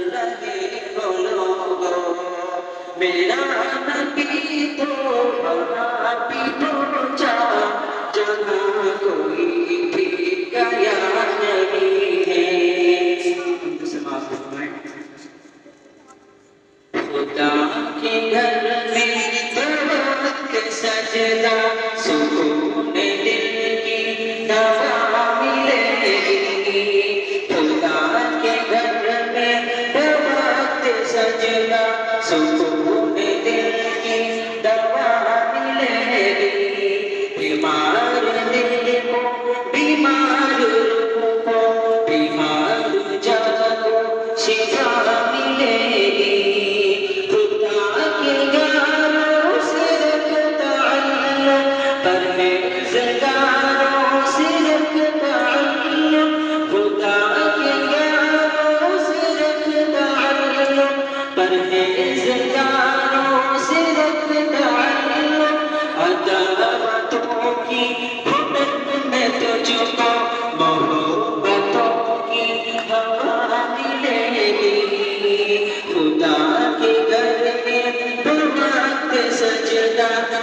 लगे बोलो मेरा नबी तो भी पहुंचा जहाँ कोई भी गया नहीं है। खुदा के घर में वक्त सजदा सुकून दिल की दवा मिलेगी। खुदा के घर में वक्त सजदा सुकून दिल की दवा मिलेगी। बीमार दिल को बीमार रूह को बीमार जग को शिफा मिलेगी।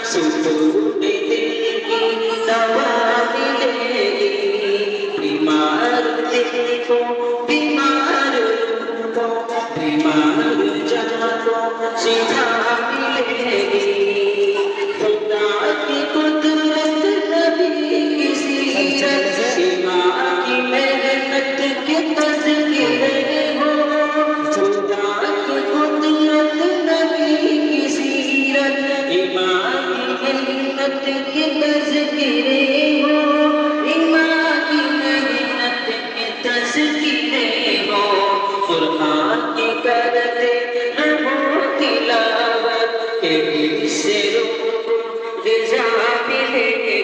सुकून दिल की दवा मिलेगी। बीमार दिल को बीमार रूह को बीमार जहाँ को शिफा मिलेगी। खुदा की कुदरत नबी की सीरत इमाम की मेहनत के तज़किरे हो। खुदा की कुदरत नबी की सीरत इमाम के तज़किरे हो। इमाम की मेहनत के तज़किरे हो। कुरान की करते रहो तिलावत के इससे रूह ग़िज़ा मिलेगी।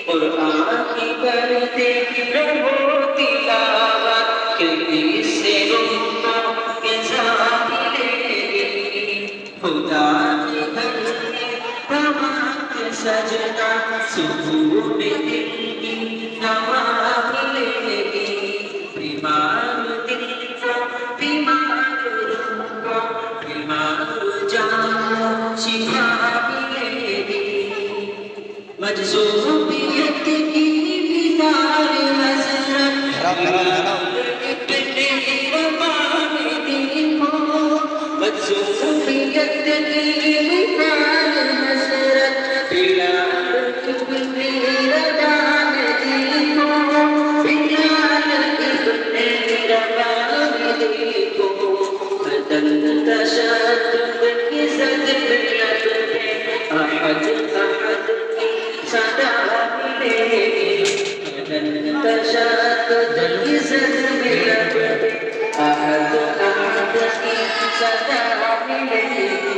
कुरान की करते रहो तिलावत के इससे रूह ग़िज़ा मिलेगी। खुदा के घर सजना सुकून दिल की दवा मिलेगी। बीमार दिल को बीमार रूह को बीमार जान शिफा मिलेगी। मजज़ूबियत की बीमार हज़रत इतने रवान दिल को मजज़ूबियत की बीमार हज़रत तशद्दुद की ज़द अहद अहद की सदा मिलेगी। तशद्दुद की ज़द अहद अहद की सदा मिलेगी।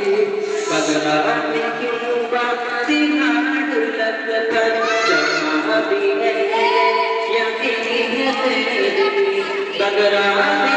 बगदाद की बाती हाड लगकर जहाँ भी है यकीन है तेरी। बगदाद